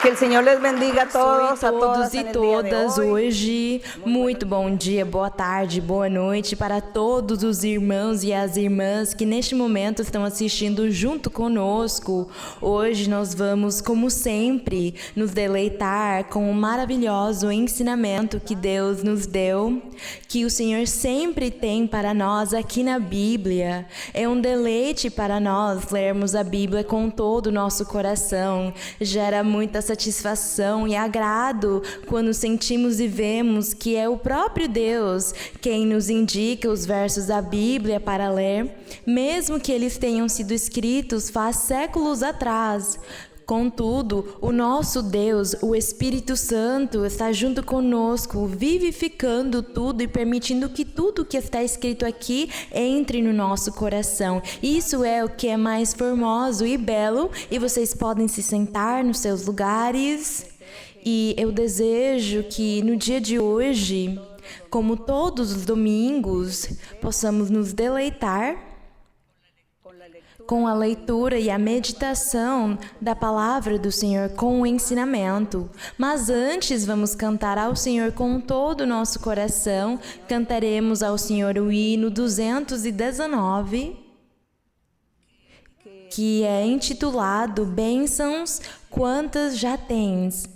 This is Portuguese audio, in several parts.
Que el Señor les bendiga a todos, a todas e en el día de todas hoy. hoje. Muito bom dia, boa tarde, boa noite para todos os irmãos e as irmãs que neste momento estão assistindo junto conosco. Hoje nós vamos, como sempre, nos deleitar com o maravilhoso ensinamento que Deus nos deu, que o Senhor sempre tem para nós aqui na Bíblia. É um deleite para nós lermos a Bíblia com todo o nosso coração. Gera muita satisfação e agrado quando sentimos e vemos que é o próprio Deus quem nos indica os versos da Bíblia para ler, mesmo que eles tenham sido escritos faz séculos atrás. Contudo, o nosso Deus, o Espírito Santo, está junto conosco, vivificando tudo e permitindo que tudo que está escrito aqui entre no nosso coração. Isso é o que é mais formoso e belo, e vocês podem se sentar nos seus lugares. E eu desejo que no dia de hoje, como todos os domingos, possamos nos deleitar com a leitura e a meditação da palavra do Senhor, com o ensinamento. Mas antes vamos cantar ao Senhor com todo o nosso coração. Cantaremos ao Senhor o hino 219, que é intitulado Bênçãos Quantas Já Tens.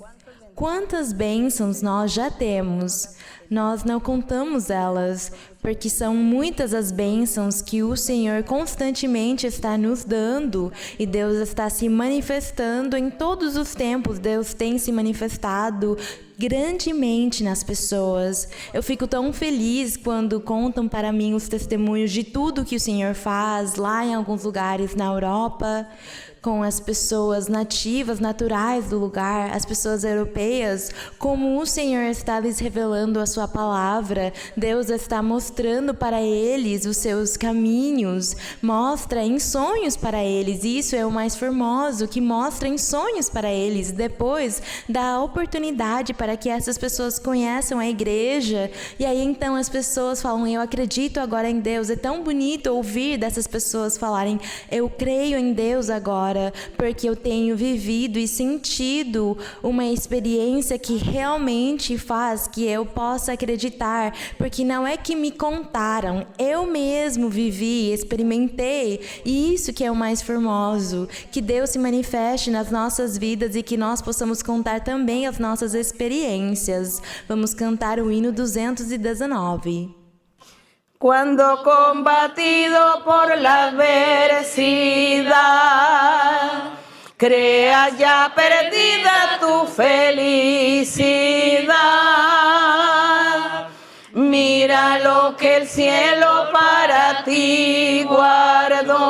Quantas bênçãos nós já temos? Nós não contamos elas, porque são muitas as bênçãos que o Senhor constantemente está nos dando, e Deus está se manifestando em todos os tempos. Deus tem se manifestado grandemente nas pessoas. Eu fico tão feliz quando contam para mim os testemunhos de tudo que o Senhor faz lá em alguns lugares na Europa, com as pessoas nativas, naturais do lugar, as pessoas europeias, como o Senhor está lhes revelando a sua palavra. Deus está mostrando para eles os seus caminhos, mostra em sonhos para eles. Isso é o mais formoso, que mostra em sonhos para eles. Depois dá a oportunidade para que essas pessoas conheçam a igreja, e aí então as pessoas falam: eu acredito agora em Deus. É tão bonito ouvir dessas pessoas falarem: eu creio em Deus agora, porque eu tenho vivido e sentido uma experiência que realmente faz que eu possa acreditar, porque não é que me contaram, eu mesmo vivi, experimentei, e isso que é o mais formoso, que Deus se manifeste nas nossas vidas e que nós possamos contar também as nossas experiências. Vamos cantar o hino 219. Cuando combatido por la adversidad, creas ya perdida tu felicidad, mira lo que el cielo para ti guardó.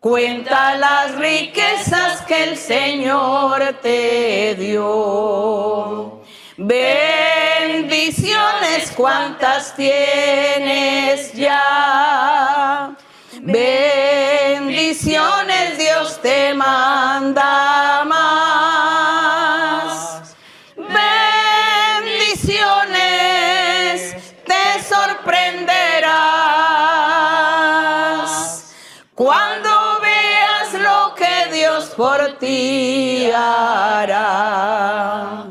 Cuenta las riquezas que el Señor te dio. Bendiciones cuantas tienes ya, bendiciones Dios te manda más, bendiciones te sorprenderás cuando veas lo que Dios por ti hará.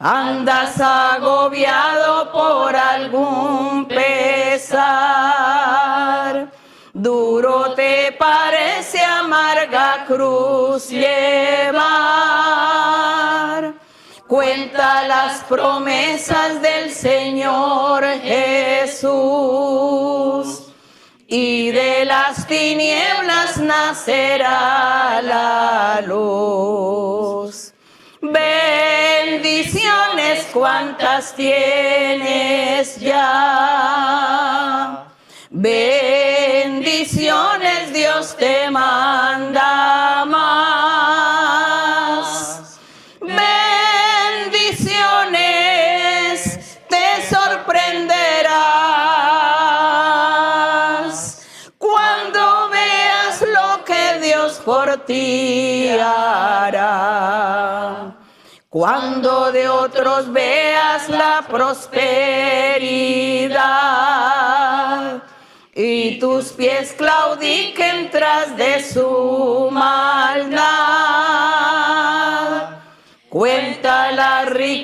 Andas agobiado por algún pesar, duro te parece amarga cruz llevar. Cuenta las promesas del Señor Jesús, y de las tinieblas nacerá la luz. Bendiciones cuantas tienes ya, bendiciones Dios te manda más, bendiciones te sorprenderás cuando veas lo que Dios por ti hará. Cuando de otros veas la prosperidad y tus pies claudiquen tras de su maldad,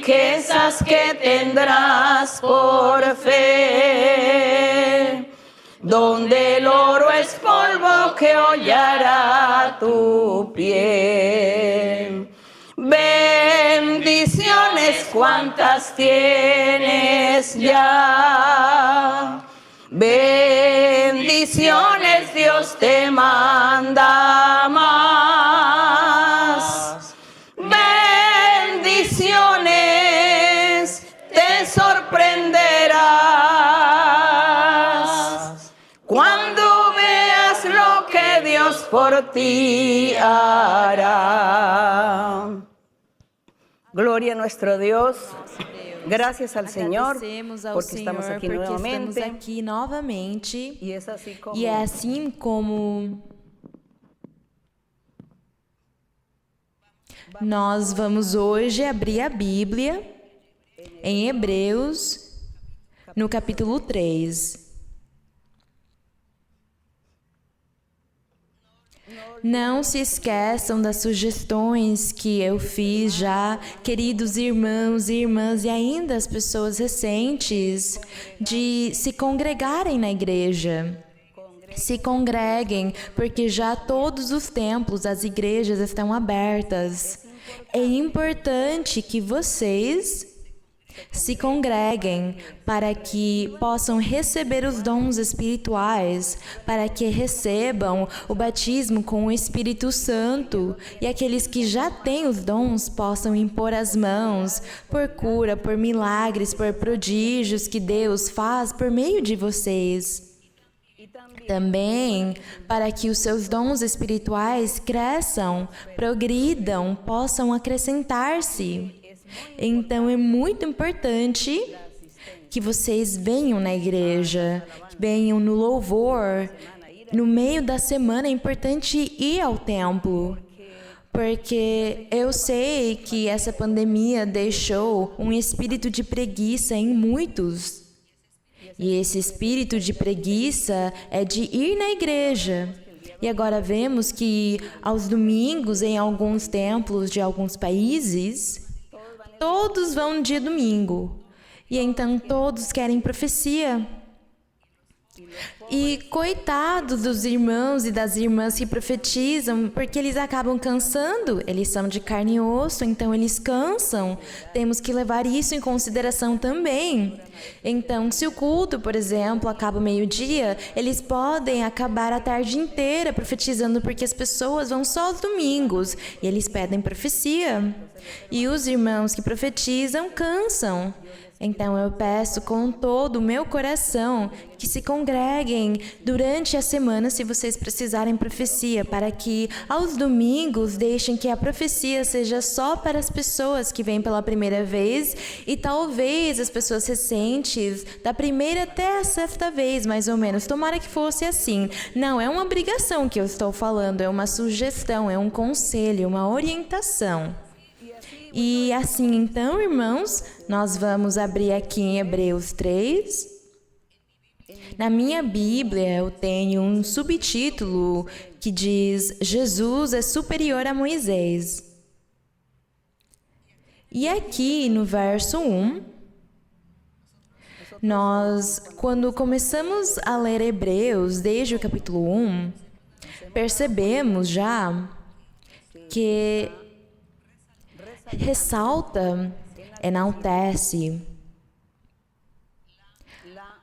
riquezas que tendrás por fe, donde el oro es polvo que hollará tu pie. Bendiciones cuantas tienes ya, bendiciones Dios te manda más. Bendiciones te sorprenderás cuando veas lo que Dios por ti hará. Gloria a nuestro Dios. Gracias al Señor porque estamos aqui novamente. E é assim como nós vamos hoje abrir a Bíblia em Hebreus, no capítulo 3. Não se esqueçam das sugestões que eu fiz já, queridos irmãos e irmãs, e ainda as pessoas recentes, de se congregarem na igreja. Se congreguem, porque já todos os templos, as igrejas estão abertas. É importante que vocês se congreguem para que possam receber os dons espirituais, para que recebam o batismo com o Espírito Santo, e aqueles que já têm os dons possam impor as mãos por cura, por milagres, por prodígios que Deus faz por meio de vocês. Também para que os seus dons espirituais cresçam, progridam, possam acrescentar-se. Então, é muito importante que vocês venham na igreja, que venham no louvor. No meio da semana é importante ir ao templo, porque eu sei que essa pandemia deixou um espírito de preguiça em muitos. E esse espírito de preguiça é de ir na igreja. E agora vemos que aos domingos, em alguns templos de alguns países, todos vão no dia domingo. E então todos querem profecia. E coitados dos irmãos e das irmãs que profetizam, porque eles acabam cansando. Eles são de carne e osso, então eles cansam. Temos que levar isso em consideração também. Então, se o culto, por exemplo, acaba meio-dia, eles podem acabar a tarde inteira profetizando, porque as pessoas vão só aos domingos e eles pedem profecia. E os irmãos que profetizam cansam. Então, eu peço com todo o meu coração que se congreguem durante a semana se vocês precisarem profecia, para que aos domingos deixem que a profecia seja só para as pessoas que vêm pela primeira vez e talvez as pessoas recentes da primeira até a sexta vez, mais ou menos. Tomara que fosse assim. Não, é uma obrigação que eu estou falando, é uma sugestão, é um conselho, uma orientação. E assim, então, irmãos, nós vamos abrir aqui em Hebreus 3. Na minha Bíblia, eu tenho um subtítulo que diz: Jesus é superior a Moisés. E aqui no verso 1, nós, quando começamos a ler Hebreus, desde o capítulo 1, percebemos já que ressalta, enaltece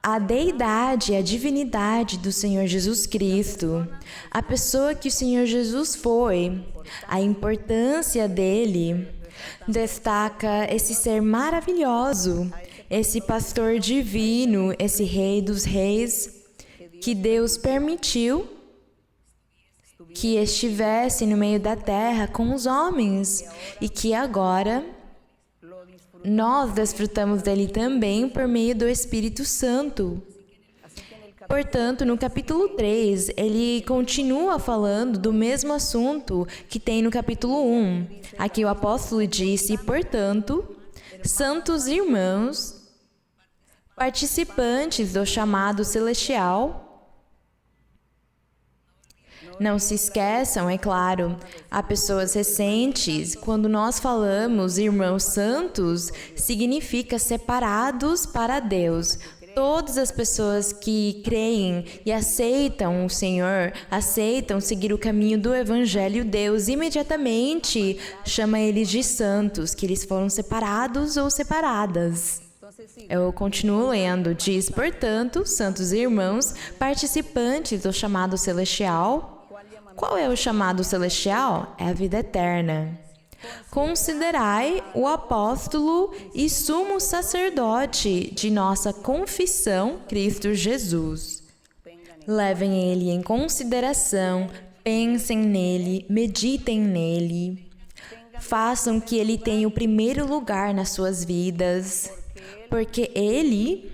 a deidade, a divinidade do Senhor Jesus Cristo, a pessoa que o Senhor Jesus foi, a importância dele, destaca esse ser maravilhoso, esse pastor divino, esse rei dos reis, que Deus permitiu que estivesse no meio da terra com os homens e que agora nós desfrutamos dele também por meio do Espírito Santo. Portanto, no capítulo 3, ele continua falando do mesmo assunto que tem no capítulo 1. Aqui o apóstolo disse: portanto, santos irmãos, participantes do chamado celestial, Não se esqueçam, é claro, há pessoas recentes. Quando nós falamos irmãos santos, significa separados para Deus. Todas as pessoas que creem e aceitam o Senhor, aceitam seguir o caminho do Evangelho, Deus imediatamente chama eles de santos, que eles foram separados ou separadas. Eu continuo lendo. Diz, portanto, santos irmãos, participantes do chamado celestial. Qual é o chamado celestial? É a vida eterna. Considerai o apóstolo e sumo sacerdote de nossa confissão, Cristo Jesus. Levem ele em consideração, pensem nele, meditem nele. Façam que ele tenha o primeiro lugar nas suas vidas, porque ele,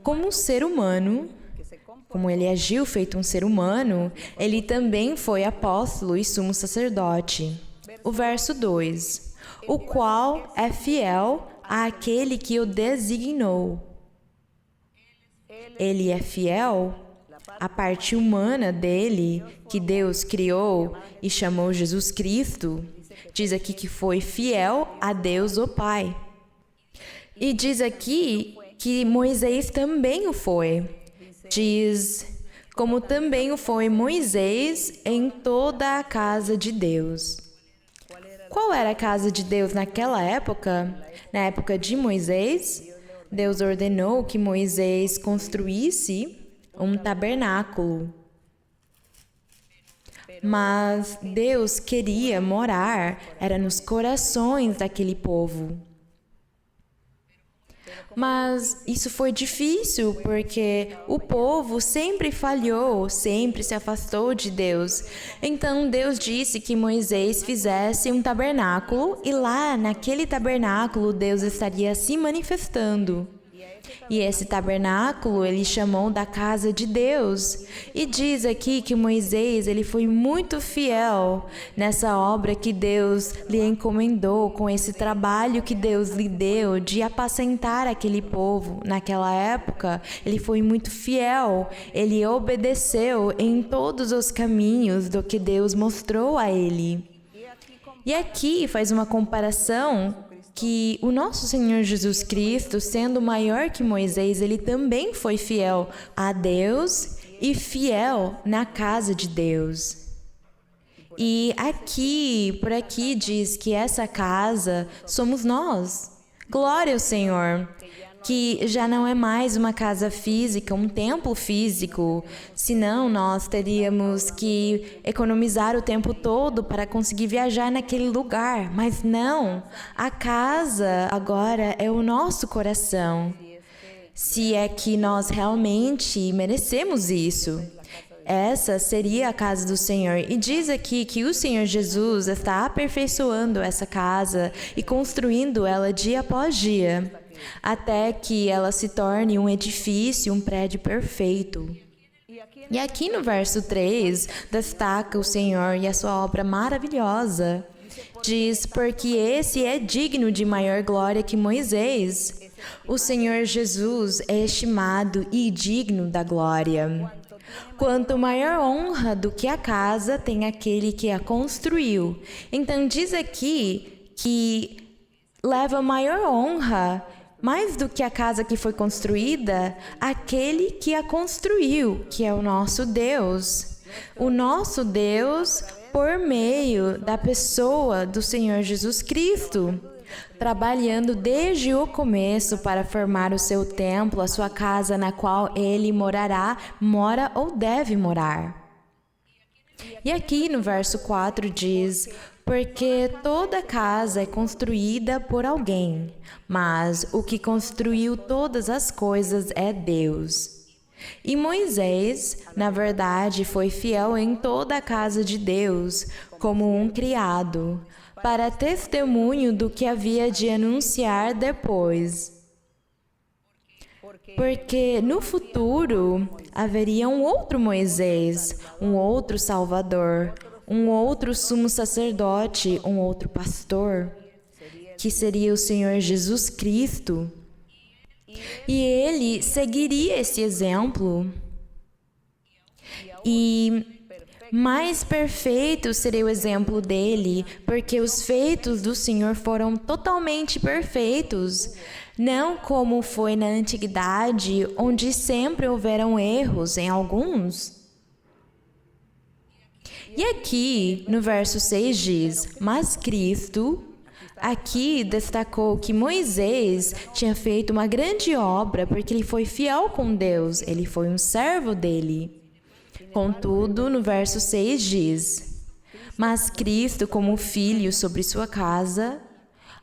como um ser humano, como ele agiu feito um ser humano, ele também foi apóstolo e sumo sacerdote. O verso 2. O qual é fiel àquele que o designou. Ele é fiel à parte humana dele, que Deus criou e chamou Jesus Cristo. Diz aqui que foi fiel a Deus o Pai. E diz aqui que Moisés também o foi. Diz, como também o foi Moisés em toda a casa de Deus. Qual era a casa de Deus naquela época? Na época de Moisés, Deus ordenou que Moisés construísse um tabernáculo. Mas Deus queria morar, era nos corações daquele povo. Mas isso foi difícil, porque o povo sempre falhou, sempre se afastou de Deus. Então Deus disse que Moisés fizesse um tabernáculo, e lá naquele tabernáculo Deus estaria se manifestando. E esse tabernáculo ele chamou da casa de Deus. E diz aqui que Moisés ele foi muito fiel nessa obra que Deus lhe encomendou, com esse trabalho que Deus lhe deu de apacentar aquele povo. Naquela época, ele foi muito fiel, ele obedeceu em todos os caminhos do que Deus mostrou a ele. E aqui faz uma comparação que o nosso Senhor Jesus Cristo, sendo maior que Moisés, ele também foi fiel a Deus e fiel na casa de Deus. E por aqui diz que essa casa somos nós. Glória ao Senhor! Que já não é mais uma casa física, um templo físico, senão nós teríamos que economizar o tempo todo para conseguir viajar naquele lugar. Mas não, a casa agora é o nosso coração, se é que nós realmente merecemos isso. Essa seria a casa do Senhor. E diz aqui que o Senhor Jesus está aperfeiçoando essa casa e construindo ela dia após dia, até que ela se torne um edifício, um prédio perfeito. E aqui no verso 3, destaca o Senhor e a sua obra maravilhosa. Diz, porque esse é digno de maior glória que Moisés. O Senhor Jesus é estimado e digno da glória. Quanto maior honra do que a casa tem aquele que a construiu. Então diz aqui que leva maior honra, mais do que a casa que foi construída, aquele que a construiu, que é o nosso Deus. O nosso Deus por meio da pessoa do Senhor Jesus Cristo, trabalhando desde o começo para formar o seu templo, a sua casa na qual ele mora ou deve morar. E aqui no verso 4 diz, porque toda casa é construída por alguém, mas o que construiu todas as coisas é Deus. E Moisés, na verdade, foi fiel em toda a casa de Deus, como um criado, para testemunho do que havia de anunciar depois. Porque no futuro haveria um outro Moisés, um outro Salvador, um outro sumo sacerdote, um outro pastor, que seria o Senhor Jesus Cristo. E ele seguiria esse exemplo e Mais perfeito seria o exemplo dele, porque os feitos do Senhor foram totalmente perfeitos, não como foi na antiguidade, onde sempre houveram erros em alguns. E aqui, no verso 6 diz, mas Cristo, aqui destacou que Moisés tinha feito uma grande obra porque ele foi fiel com Deus, ele foi um servo dele. Contudo, no verso 6 diz, mas Cristo como filho sobre sua casa,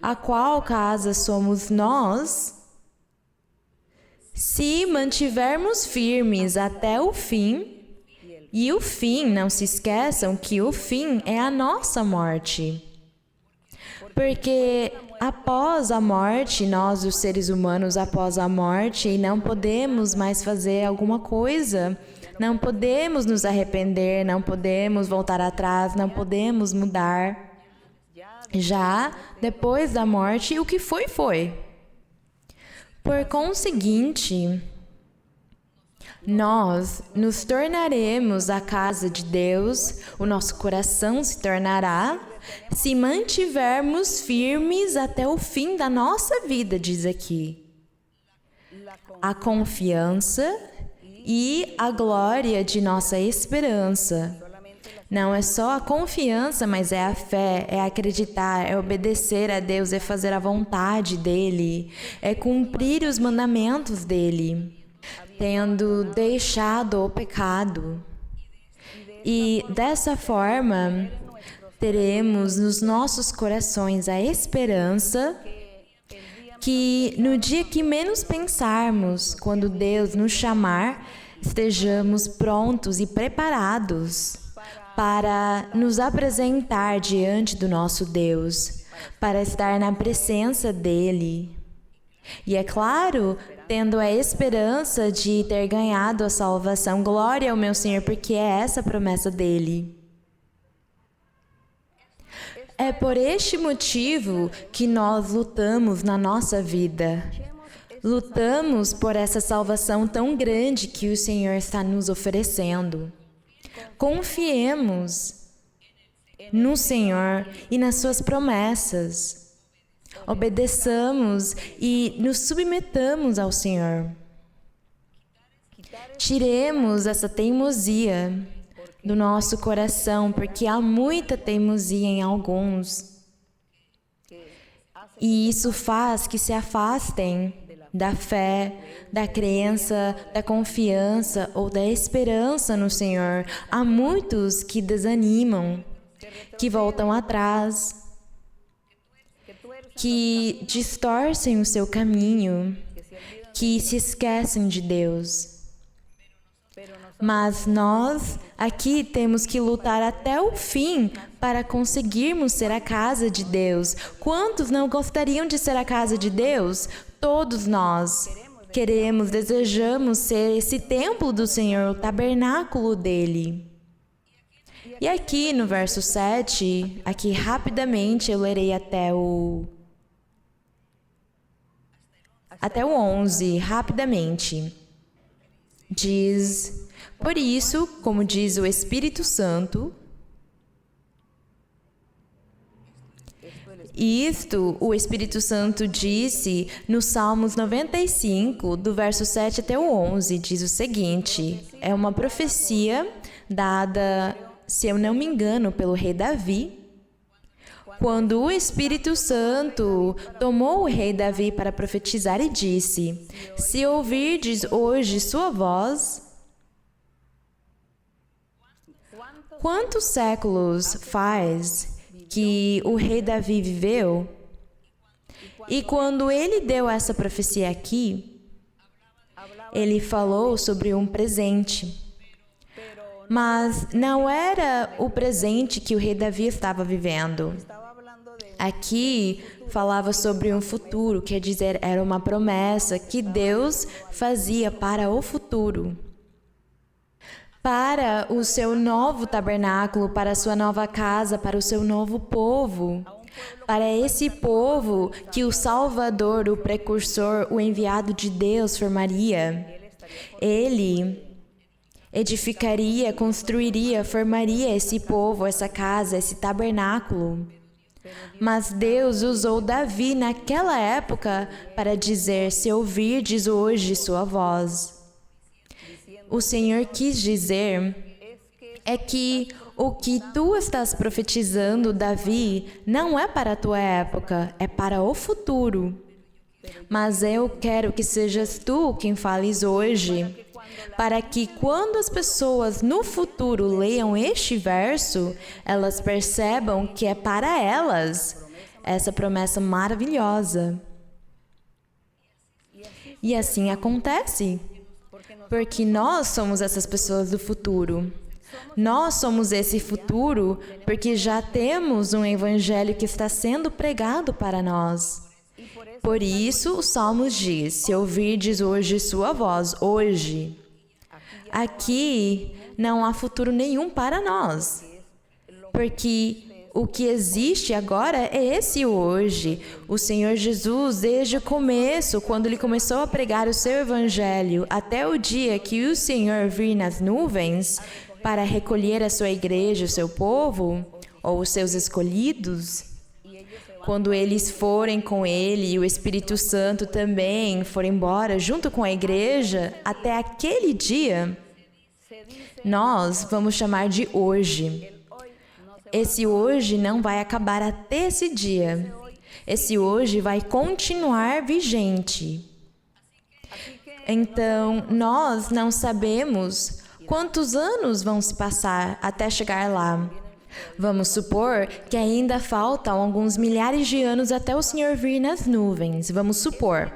a qual casa somos nós, se mantivermos firmes até o fim, e o fim, não se esqueçam que o fim é a nossa morte. Porque após a morte, nós, os seres humanos, após a morte, não podemos mais fazer alguma coisa, não podemos nos arrepender, não podemos voltar atrás, não podemos mudar. Já depois da morte, o que foi, foi. Por conseguinte, nós nos tornaremos a casa de Deus, o nosso coração se tornará, se mantivermos firmes até o fim da nossa vida, diz aqui. A confiança e a glória de nossa esperança. Não é só a confiança, mas é a fé, é acreditar, é obedecer a Deus, é fazer a vontade dEle, é cumprir os mandamentos dEle, tendo deixado o pecado. E dessa forma, teremos nos nossos corações a esperança que no dia que menos pensarmos, quando Deus nos chamar, estejamos prontos e preparados para nos apresentar diante do nosso Deus, para estar na presença dEle. E é claro, tendo a esperança de ter ganhado a salvação, glória ao meu Senhor, porque é essa a promessa dEle. É por este motivo que nós lutamos na nossa vida. Lutamos por essa salvação tão grande que o Senhor está nos oferecendo. Confiemos no Senhor e nas suas promessas. Obedeçamos e nos submetamos ao Senhor. Tiremos essa teimosia do nosso coração, porque há muita teimosia em alguns. E isso faz que se afastem da fé, da crença, da confiança ou da esperança no Senhor. Há muitos que desanimam, que voltam atrás, que distorcem o seu caminho, que se esquecem de Deus. Mas nós aqui temos que lutar até o fim para conseguirmos ser a casa de Deus. Quantos não gostariam de ser a casa de Deus? Todos nós queremos, desejamos ser esse templo do Senhor, o tabernáculo dele. E aqui no verso 7, aqui rapidamente eu lerei até o 11, rapidamente. Diz: por isso, como diz o Espírito Santo, isto o Espírito Santo disse no Salmos 95, do verso 7 até o 11, diz o seguinte, é uma profecia dada, se eu não me engano, pelo rei Davi, quando o Espírito Santo tomou o rei Davi para profetizar e disse: se ouvirdes hoje sua voz, quantos séculos faz que o rei Davi viveu? E quando ele deu essa profecia aqui, ele falou sobre um presente. Mas não era o presente que o rei Davi estava vivendo. Aqui falava sobre um futuro, quer dizer, era uma promessa que Deus fazia para o futuro. Para o seu novo tabernáculo, para a sua nova casa, para o seu novo povo. Para esse povo que o Salvador, o precursor, o enviado de Deus formaria. Ele edificaria, construiria, formaria esse povo, essa casa, esse tabernáculo. Mas Deus usou Davi naquela época para dizer: se ouvirdes hoje sua voz. O Senhor quis dizer é que o que tu estás profetizando, Davi, não é para a tua época, é para o futuro. Mas eu quero que sejas tu quem fales hoje, para que quando as pessoas no futuro leiam este verso, elas percebam que é para elas essa promessa maravilhosa. E assim acontece, porque nós somos essas pessoas do futuro. Nós somos esse futuro porque já temos um evangelho que está sendo pregado para nós. Por isso, o Salmos diz: se ouvirdes hoje sua voz, hoje. Aqui não há futuro nenhum para nós, porque o que existe agora é esse hoje. O Senhor Jesus, desde o começo, quando Ele começou a pregar o seu evangelho, até o dia que o Senhor vir nas nuvens para recolher a sua igreja, o seu povo, ou os seus escolhidos, quando eles forem com Ele e o Espírito Santo também for embora junto com a igreja, até aquele dia, nós vamos chamar de hoje. Esse hoje não vai acabar até esse dia. Esse hoje vai continuar vigente. Então, nós não sabemos quantos anos vão se passar até chegar lá. Vamos supor que ainda faltam alguns milhares de anos até o Senhor vir nas nuvens. Vamos supor.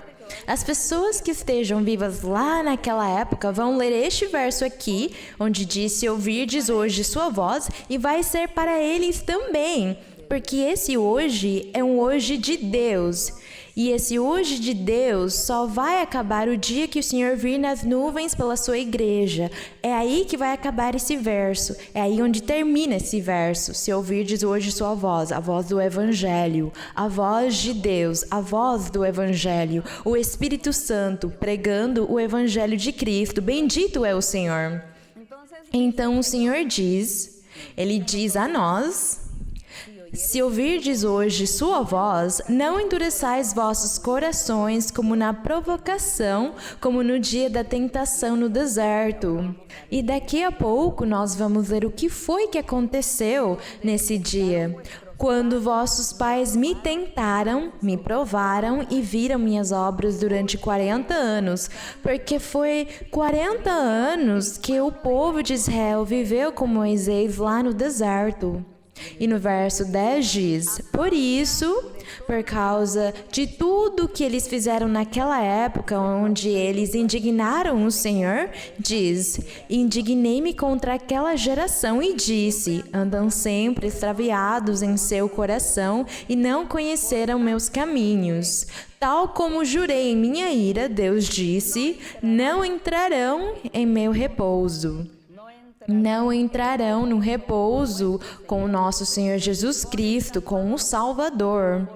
As pessoas que estejam vivas lá naquela época vão ler este verso aqui, onde diz: se ouvirdes hoje sua voz, e vai ser para eles também, porque esse hoje é um hoje de Deus. E esse hoje de Deus só vai acabar o dia que o Senhor vir nas nuvens pela sua igreja. É aí que vai acabar esse verso. É aí onde termina esse verso. Se ouvirdes hoje sua voz, a voz do Evangelho, a voz de Deus, a voz do Evangelho, o Espírito Santo pregando o Evangelho de Cristo. Bendito é o Senhor. Então o Senhor diz, Ele diz a nós: se ouvirdes hoje sua voz, não endureçais vossos corações como na provocação, como no dia da tentação no deserto. E daqui a pouco nós vamos ver o que foi que aconteceu nesse dia. Quando vossos pais me tentaram, me provaram e viram minhas obras durante 40 anos, porque foi 40 anos que o povo de Israel viveu com Moisés lá no deserto. E no verso 10 diz: por isso, por causa de tudo que eles fizeram naquela época, onde eles indignaram o Senhor, diz: indignei-me contra aquela geração e disse: andam sempre extraviados em seu coração e não conheceram meus caminhos. Tal como jurei em minha ira, Deus disse: não entrarão em meu repouso. Não entrarão no repouso com o nosso Senhor Jesus Cristo, com o Salvador.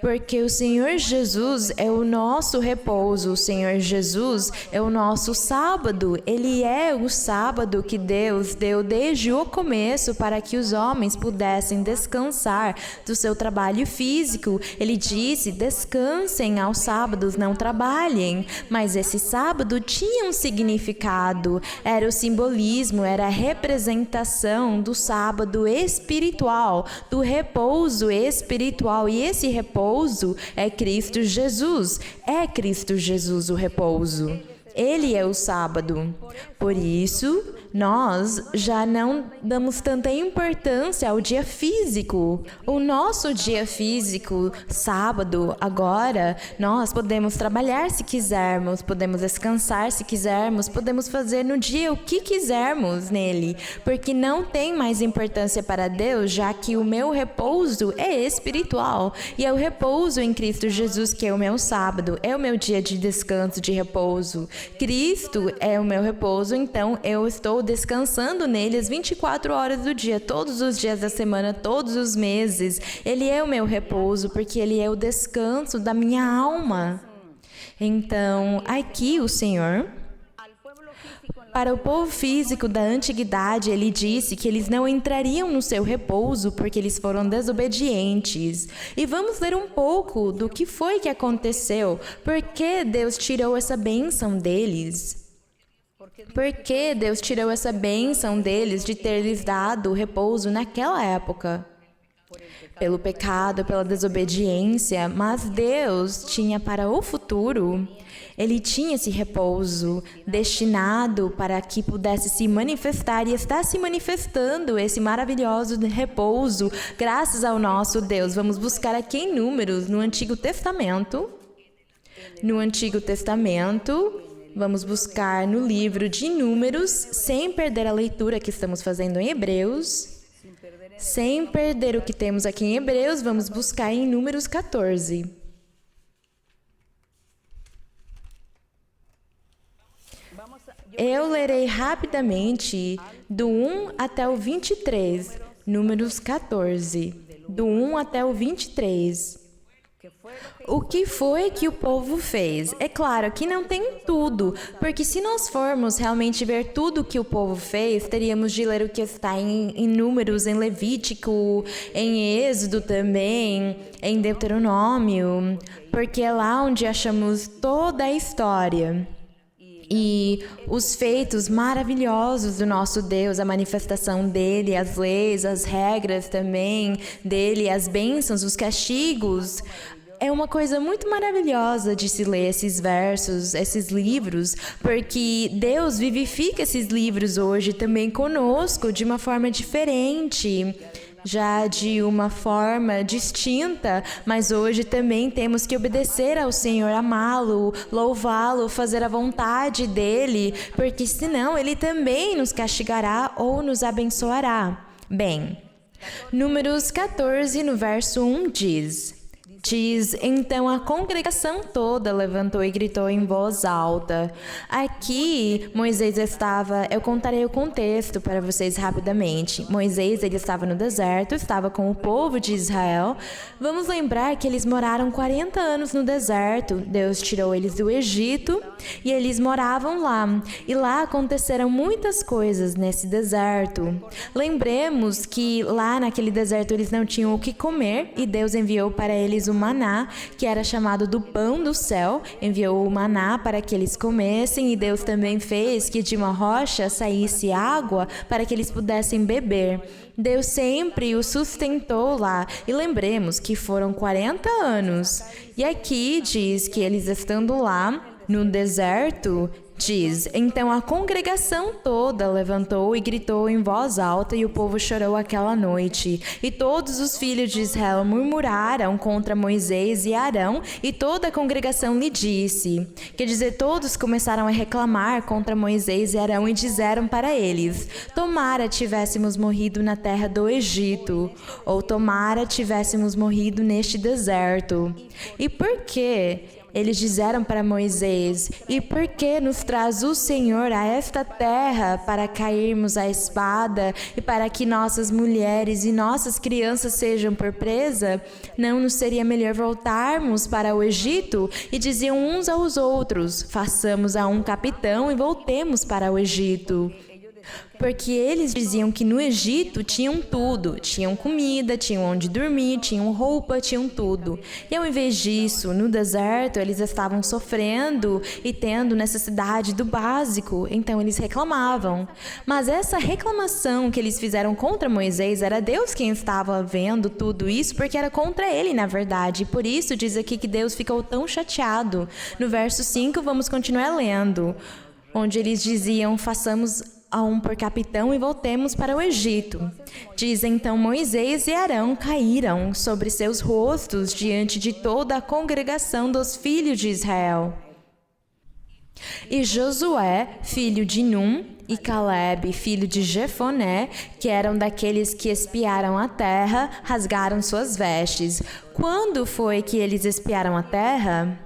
Porque o Senhor Jesus é o nosso repouso, o Senhor Jesus é o nosso sábado. Ele é o sábado que Deus deu desde o começo para que os homens pudessem descansar do seu trabalho físico. Ele disse: descansem aos sábados, não trabalhem. Mas esse sábado tinha um significado, era o simbolismo, era a representação do sábado espiritual, do repouso espiritual. E esse repouso é Cristo Jesus. É Cristo Jesus o repouso. Ele é o sábado. Por isso, nós já não damos tanta importância ao dia físico. O nosso dia físico, sábado, agora, nós podemos trabalhar se quisermos, podemos descansar se quisermos, podemos fazer no dia o que quisermos nele, porque não tem mais importância para Deus, já que o meu repouso é espiritual e eu repouso em Cristo Jesus, que é o meu sábado, é o meu dia de descanso, de repouso. Cristo é o meu repouso, então eu estou descansando nele as 24 horas do dia, todos os dias da semana, todos os meses. Ele é o meu repouso, porque ele é o descanso da minha alma. Então, aqui o Senhor, Para o povo físico da antiguidade, ele disse que eles não entrariam no seu repouso porque eles foram desobedientes. E vamos ler um pouco do que foi que aconteceu, por que Deus tirou essa bênção deles. Por que Deus tirou essa bênção deles de ter lhes dado o repouso naquela época? Pelo pecado, pela desobediência, mas Deus tinha para o futuro, Ele tinha esse repouso destinado para que pudesse se manifestar e está se manifestando esse maravilhoso repouso graças ao nosso Deus. Vamos buscar aqui em Números, no Antigo Testamento. No Antigo Testamento, vamos buscar no livro de Números, sem perder a leitura que estamos fazendo em Hebreus. Sem perder o que temos aqui em Hebreus, vamos buscar em Números 14. Eu lerei rapidamente do 1 até o 23, Números 14, do 1 até o 23. O que foi que o povo fez? É claro que não tem tudo, porque se nós formos realmente ver tudo que o povo fez, teríamos de ler o que está em Números, em Levítico, em Êxodo também, em Deuteronômio, porque é lá onde achamos toda a história. E os feitos maravilhosos do nosso Deus, a manifestação dele, as leis, as regras também dele, as bênçãos, os castigos. É uma coisa muito maravilhosa de se ler esses versos, esses livros, porque Deus vivifica esses livros hoje também conosco de uma forma diferente, já de uma forma distinta, mas hoje também temos que obedecer ao Senhor, amá-lo, louvá-lo, fazer a vontade dele, porque senão ele também nos castigará ou nos abençoará. Bem, Números 14, no verso 1 diz, então a congregação toda levantou e gritou em voz alta. Aqui, Moisés estava, eu contarei o contexto para vocês rapidamente. Moisés, ele estava no deserto, estava com o povo de Israel. Vamos lembrar que eles moraram 40 anos no deserto. Deus tirou eles do Egito e eles moravam lá. E lá aconteceram muitas coisas nesse deserto. Lembremos que lá naquele deserto eles não tinham o que comer e Deus enviou para eles o maná, que era chamado do pão do céu, enviou o maná para que eles comessem e Deus também fez que de uma rocha saísse água para que eles pudessem beber. Deus sempre os sustentou lá e lembremos que foram 40 anos. E aqui diz que eles estando lá no deserto, diz, então a congregação toda levantou e gritou em voz alta e o povo chorou aquela noite. E todos os filhos de Israel murmuraram contra Moisés e Arão e toda a congregação lhe disse. Quer dizer, todos começaram a reclamar contra Moisés e Arão e disseram para eles, tomara tivéssemos morrido na terra do Egito, ou tomara tivéssemos morrido neste deserto. E por quê? Eles disseram para Moisés, e por que nos traz o Senhor a esta terra para cairmos à espada e para que nossas mulheres e nossas crianças sejam por presa? Não nos seria melhor voltarmos para o Egito? E diziam uns aos outros, façamos a um capitão e voltemos para o Egito. Porque eles diziam que no Egito tinham tudo, tinham comida, tinham onde dormir, tinham roupa, tinham tudo. E ao invés disso, no deserto, eles estavam sofrendo e tendo necessidade do básico, então eles reclamavam. Mas essa reclamação que eles fizeram contra Moisés, era Deus quem estava vendo tudo isso, porque era contra ele, na verdade. E por isso diz aqui que Deus ficou tão chateado. No verso 5, vamos continuar lendo, onde eles diziam, façamos a um por capitão e voltemos para o Egito. Diz então Moisés e Arão caíram sobre seus rostos diante de toda a congregação dos filhos de Israel. E Josué, filho de Num, e Caleb, filho de Jefoné, que eram daqueles que espiaram a terra, rasgaram suas vestes. Quando foi que eles espiaram a terra?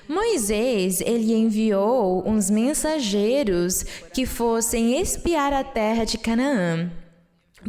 Moisés, ele enviou uns mensageiros que fossem espiar a terra de Canaã.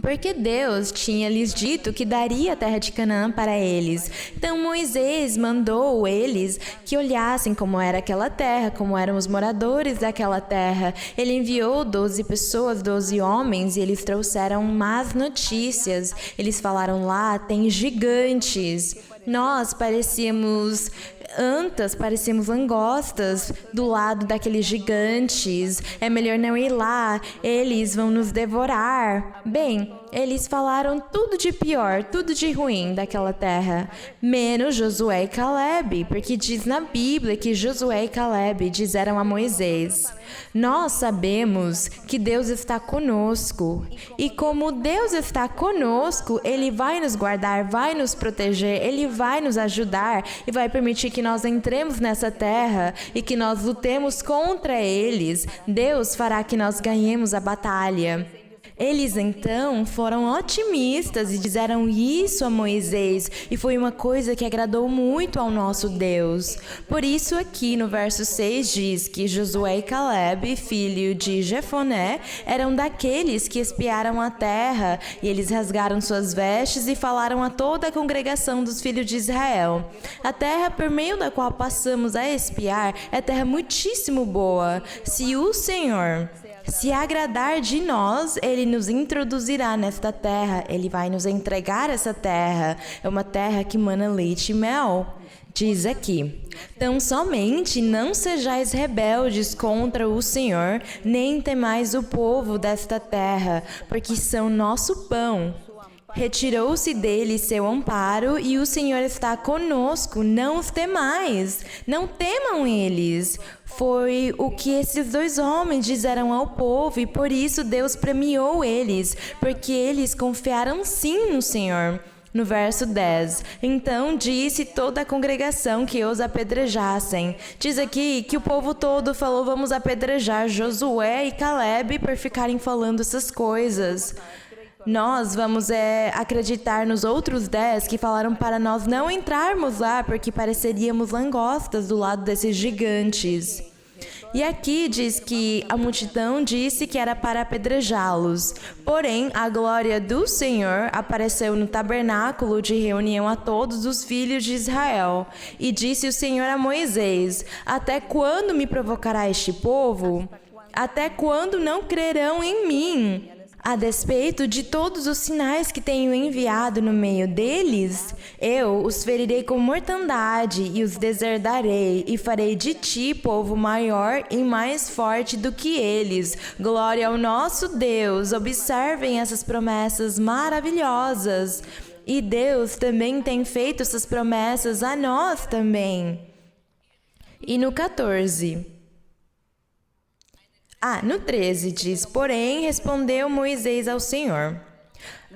Porque Deus tinha lhes dito que daria a terra de Canaã para eles. Então Moisés mandou eles que olhassem como era aquela terra, como eram os moradores daquela terra. Ele enviou 12 pessoas, 12 homens, e eles trouxeram más notícias. Eles falaram: lá tem gigantes. Nós parecíamos antas, parecíamos langostas do lado daqueles gigantes. É melhor não ir lá, eles vão nos devorar. Bem, eles falaram tudo de pior, tudo de ruim daquela terra, menos Josué e Calebe, porque diz na Bíblia que Josué e Calebe disseram a Moisés: nós sabemos que Deus está conosco, e como Deus está conosco, Ele vai nos guardar, vai nos proteger, Ele vai nos ajudar e vai permitir que nós entremos nessa terra e que nós lutemos contra eles. Deus fará que nós ganhemos a batalha. Eles então foram otimistas e disseram isso a Moisés, e foi uma coisa que agradou muito ao nosso Deus. Por isso aqui no verso 6 diz que Josué e Calebe, filho de Jefoné, eram daqueles que espiaram a terra, e eles rasgaram suas vestes e falaram a toda a congregação dos filhos de Israel: a terra por meio da qual passamos a espiar é terra muitíssimo boa. Se o Senhor se agradar de nós, Ele nos introduzirá nesta terra, Ele vai nos entregar essa terra. É uma terra que mana leite e mel. Diz aqui: tão somente não sejais rebeldes contra o Senhor, nem temais o povo desta terra, porque são nosso pão. Retirou-se dele seu amparo, e o Senhor está conosco, não os temais, não temam eles. Foi o que esses dois homens disseram ao povo, e por isso Deus premiou eles, porque eles confiaram sim no Senhor. No verso 10, então disse toda a congregação que os apedrejassem. Diz aqui que o povo todo falou: vamos apedrejar Josué e Calebe por ficarem falando essas coisas. Nós vamos acreditar nos outros 10 que falaram para nós não entrarmos lá porque pareceríamos langostas do lado desses gigantes. E aqui diz que a multidão disse que era para apedrejá-los. Porém, a glória do Senhor apareceu no tabernáculo de reunião a todos os filhos de Israel. E disse o Senhor a Moisés: até quando me provocará este povo? Até quando não crerão em mim? A despeito de todos os sinais que tenho enviado no meio deles, eu os ferirei com mortandade e os deserdarei, e farei de ti povo maior e mais forte do que eles. Glória ao nosso Deus! Observem essas promessas maravilhosas. E Deus também tem feito essas promessas a nós também. E no 14... no 13 diz: porém, respondeu Moisés ao Senhor: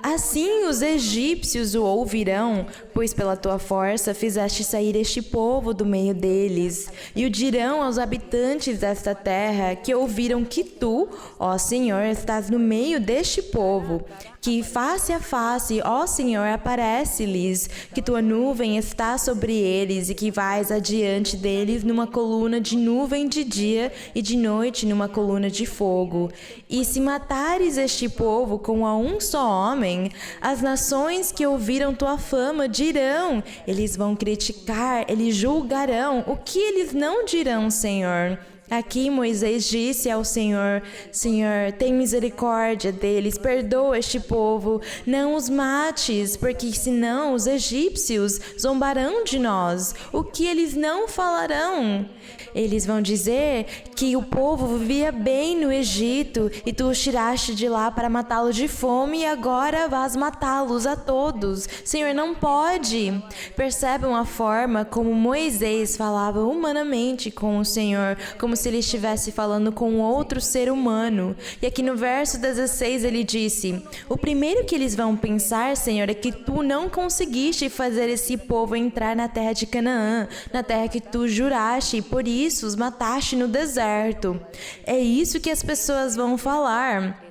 assim os egípcios o ouvirão, pois pela tua força fizeste sair este povo do meio deles. E o dirão aos habitantes desta terra, que ouviram que tu, ó Senhor, estás no meio deste povo, que face a face, ó Senhor, aparece-lhes, que tua nuvem está sobre eles e que vais adiante deles numa coluna de nuvem de dia e de noite numa coluna de fogo. E se matares este povo com a um só homem, as nações que ouviram tua fama dirão, eles vão criticar, eles julgarão, o que eles não dirão, Senhor? Aqui Moisés disse ao Senhor: Senhor, tem misericórdia deles, perdoa este povo, não os mates, porque senão os egípcios zombarão de nós. O que eles não falarão? Eles vão dizer que o povo vivia bem no Egito e tu os tiraste de lá para matá-los de fome e agora vais matá-los a todos. Senhor, não pode. Percebam a forma como Moisés falava humanamente com o Senhor, como se ele estivesse falando com outro ser humano. E aqui no verso 16 ele disse: o primeiro que eles vão pensar, Senhor, é que tu não conseguiste fazer esse povo entrar na terra de Canaã, na terra que tu juraste, e por isso os mataste no deserto. É isso que as pessoas vão falar.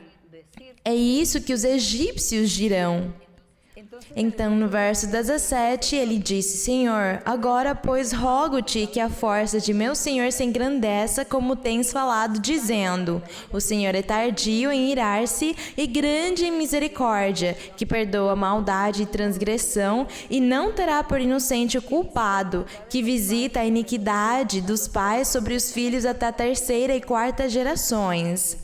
É isso que os egípcios dirão. Então, no verso 17, ele disse: Senhor, agora, pois, rogo-te que a força de meu senhor se engrandeça, como tens falado, dizendo: o Senhor é tardio em irar-se e grande em misericórdia, que perdoa maldade e transgressão, e não terá por inocente o culpado, que visita a iniquidade dos pais sobre os filhos até a terceira e quarta gerações.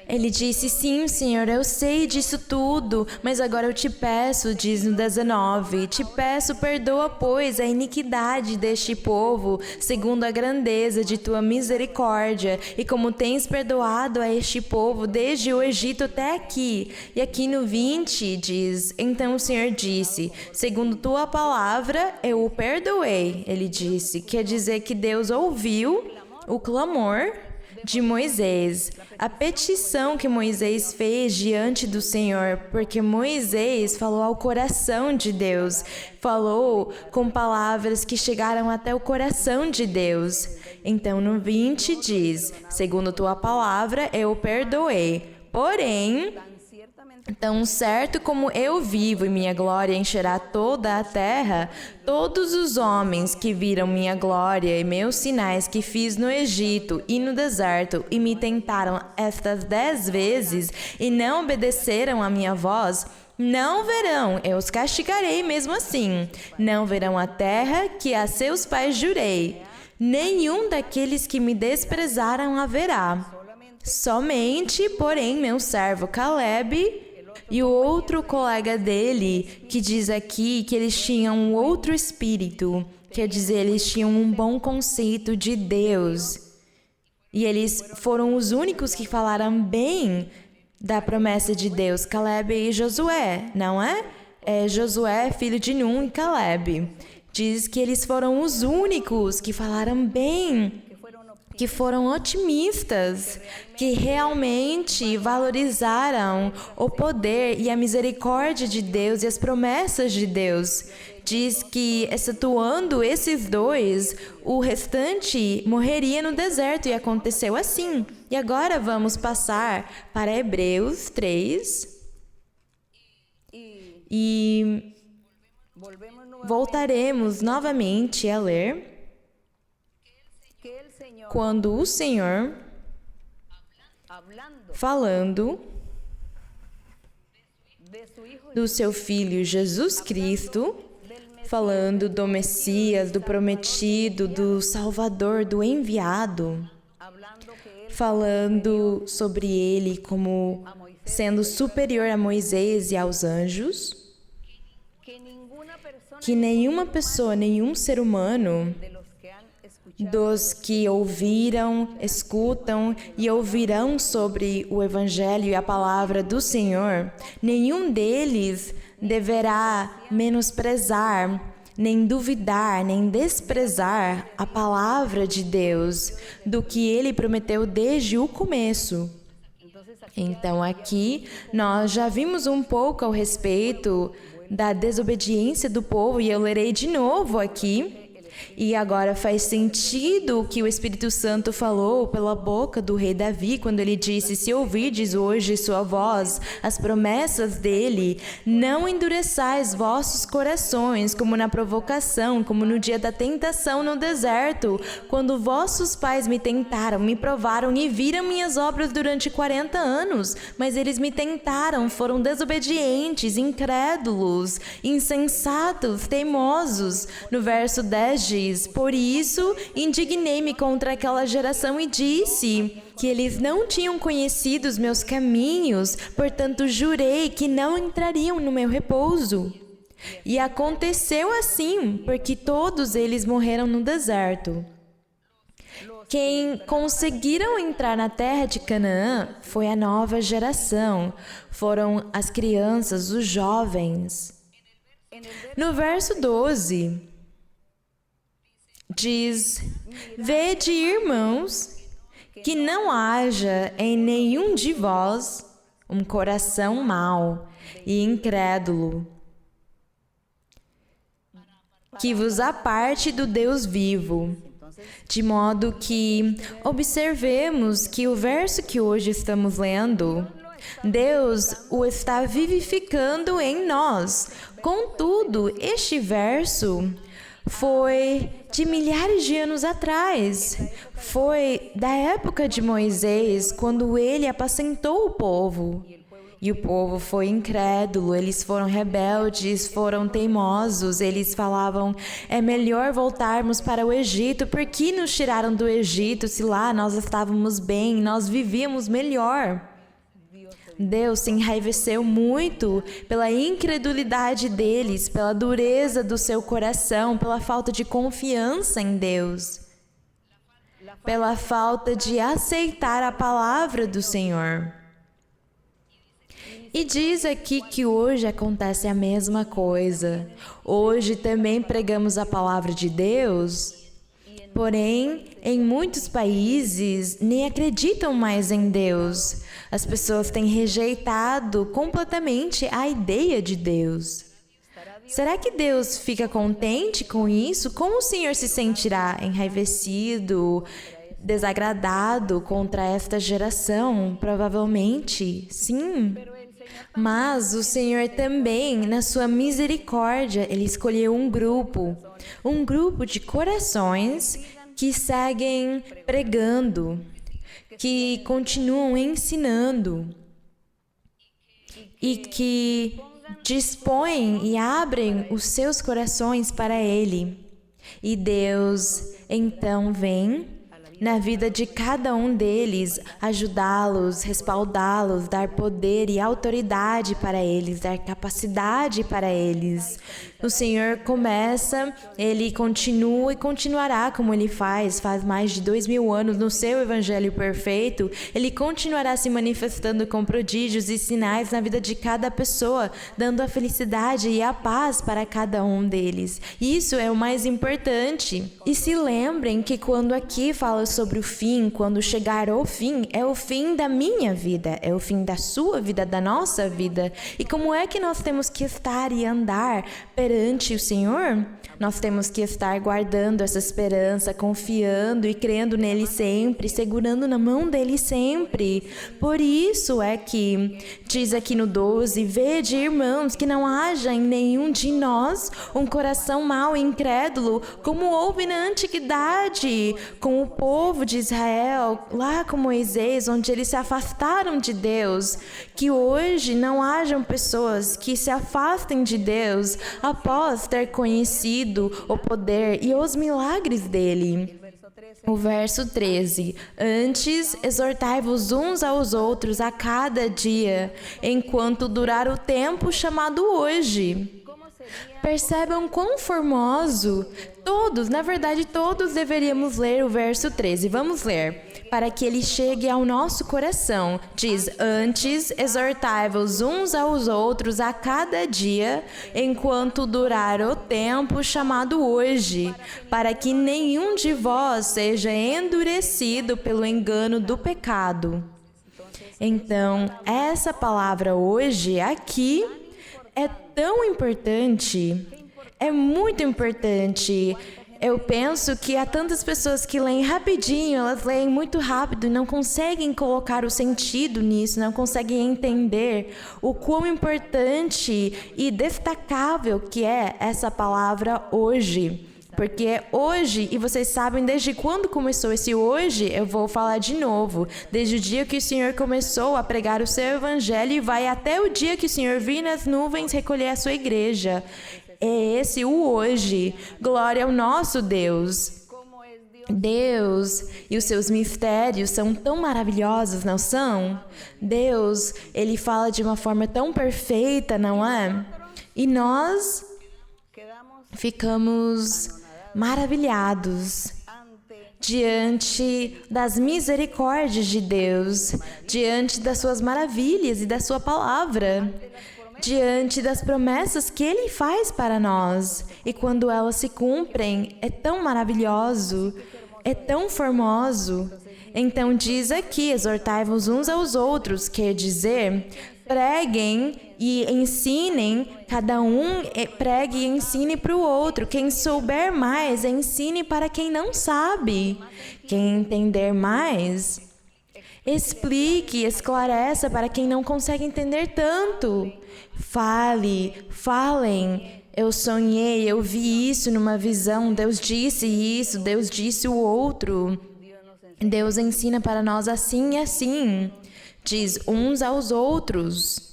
Ele disse: sim, Senhor, eu sei disso tudo, mas agora eu te peço, diz no 19, te peço, perdoa, pois, a iniquidade deste povo, segundo a grandeza de tua misericórdia, e como tens perdoado a este povo desde o Egito até aqui. E aqui no 20 diz: então o Senhor disse, segundo tua palavra, eu o perdoei. Ele disse, quer dizer que Deus ouviu o clamor de Moisés, a petição que Moisés fez diante do Senhor, porque Moisés falou ao coração de Deus, falou com palavras que chegaram até o coração de Deus. Então no 20 diz, segundo tua palavra eu perdoei, porém, tão certo como eu vivo e minha glória encherá toda a terra, todos os homens que viram minha glória e meus sinais que fiz no Egito e no deserto e me tentaram estas 10 vezes e não obedeceram à minha voz, não verão, eu os castigarei mesmo assim, não verão a terra que a seus pais jurei. Nenhum daqueles que me desprezaram haverá. Somente, porém, meu servo Caleb e o outro colega dele, que diz aqui que eles tinham um outro espírito, quer dizer, eles tinham um bom conceito de Deus. E eles foram os únicos que falaram bem da promessa de Deus, Caleb e Josué, não é? Josué, filho de Nun, e Caleb. Diz que eles foram os únicos que falaram bem, que foram otimistas, que realmente valorizaram o poder e a misericórdia de Deus e as promessas de Deus. Diz que, excetuando esses dois, o restante morreria no deserto, e aconteceu assim. E agora vamos passar para Hebreus 3 e voltaremos novamente a ler quando o Senhor, falando do seu Filho Jesus Cristo, falando do Messias, do prometido, do Salvador, do enviado, falando sobre ele como sendo superior a Moisés e aos anjos, que nenhuma pessoa, nenhum ser humano dos que ouviram, escutam e ouvirão sobre o Evangelho e a palavra do Senhor, nenhum deles deverá menosprezar, nem duvidar, nem desprezar a palavra de Deus, do que Ele prometeu desde o começo. Então aqui nós já vimos um pouco ao respeito da desobediência do povo, e eu lerei de novo aqui. E agora faz sentido o que o Espírito Santo falou pela boca do rei Davi, quando ele disse: se ouvirdes hoje sua voz, as promessas dele, não endureçais vossos corações, como na provocação, como no dia da tentação no deserto, quando vossos pais me tentaram, me provaram e viram minhas obras durante 40 anos, mas eles me tentaram, foram desobedientes, incrédulos, insensatos, teimosos. No verso 10 diz: por isso indignei-me contra aquela geração e disse que eles não tinham conhecido os meus caminhos, portanto jurei que não entrariam no meu repouso. E aconteceu assim, porque todos eles morreram no deserto. Quem conseguiram entrar na terra de Canaã foi a nova geração, foram as crianças, os jovens. No verso 12, diz: vede, irmãos, que não haja em nenhum de vós um coração mau e incrédulo, que vos aparte do Deus vivo. De modo que observemos que o verso que hoje estamos lendo, Deus o está vivificando em nós. Contudo, este verso foi de milhares de anos atrás. Foi da época de Moisés, quando ele apacentou o povo. E o povo foi incrédulo, eles foram rebeldes, foram teimosos, eles falavam, é melhor voltarmos para o Egito, por que nos tiraram do Egito se lá nós estávamos bem, nós vivíamos melhor? Deus se enraiveceu muito pela incredulidade deles, pela dureza do seu coração, pela falta de confiança em Deus, pela falta de aceitar a palavra do Senhor. E diz aqui que hoje acontece a mesma coisa. Hoje também pregamos a palavra de Deus, porém, em muitos países, nem acreditam mais em Deus. As pessoas têm rejeitado completamente a ideia de Deus. Será que Deus fica contente com isso? Como o Senhor se sentirá enraivecido, desagradado contra esta geração? Provavelmente, sim. Mas o Senhor também, na sua misericórdia, Ele escolheu um grupo de corações que seguem pregando, que continuam ensinando e que dispõem e abrem os seus corações para Ele. E Deus então vem na vida de cada um deles, ajudá-los, respaldá-los, dar poder e autoridade para eles, dar capacidade para eles. O Senhor começa, Ele continua e continuará como Ele faz mais de 2000 anos no seu Evangelho perfeito. Ele continuará se manifestando com prodígios e sinais na vida de cada pessoa, dando a felicidade e a paz para cada um deles. Isso é o mais importante. E se lembrem que quando aqui fala sobre o fim, quando chegar ao fim, é o fim da minha vida, é o fim da sua vida, da nossa vida. E como é que nós temos que estar e andar perante o Senhor? Nós temos que estar guardando essa esperança, confiando e crendo nele sempre, segurando na mão dele sempre. Por isso é que diz aqui no 12, vede, irmãos, que não haja em nenhum de nós um coração mau e incrédulo, como houve na antiguidade, com o povo de Israel, lá com Moisés, onde eles se afastaram de Deus. Que hoje não hajam pessoas que se afastem de Deus após ter conhecido o poder e os milagres dele. O verso 13. Antes, exortai-vos uns aos outros a cada dia, enquanto durar o tempo chamado hoje. Percebam quão formoso. Todos, na verdade, todos deveríamos ler o verso 13. Vamos ler. Para que ele chegue ao nosso coração. Diz, antes, exortai-vos uns aos outros a cada dia, enquanto durar o tempo chamado hoje, para que nenhum de vós seja endurecido pelo engano do pecado. Então, essa palavra hoje, aqui, é tão importante, é muito importante. Eu penso que há tantas pessoas que leem rapidinho, elas leem muito rápido e não conseguem colocar o sentido nisso, não conseguem entender o quão importante e destacável que é essa palavra hoje. Porque é hoje, e vocês sabem desde quando começou esse hoje, eu vou falar de novo. Desde o dia que o Senhor começou a pregar o seu evangelho e vai até o dia que o Senhor vir nas nuvens recolher a sua igreja. É esse o hoje. Glória ao nosso Deus. Deus e os seus mistérios são tão maravilhosos, não são? Deus, Ele fala de uma forma tão perfeita, não é? E nós ficamos maravilhados diante das misericórdias de Deus, diante das suas maravilhas e da sua palavra, diante das promessas que Ele faz para nós. E quando elas se cumprem, é tão maravilhoso, é tão formoso. Então diz aqui, exortai-vos uns aos outros, quer dizer, preguem e ensinem, cada um pregue e ensine para o outro. Quem souber mais, ensine para quem não sabe. Quem entender mais, Explique, esclareça para quem não consegue entender tanto. Falem. Eu sonhei, eu vi isso numa visão, Deus disse isso, Deus disse o outro. Deus ensina para nós assim e assim. Diz uns aos outros.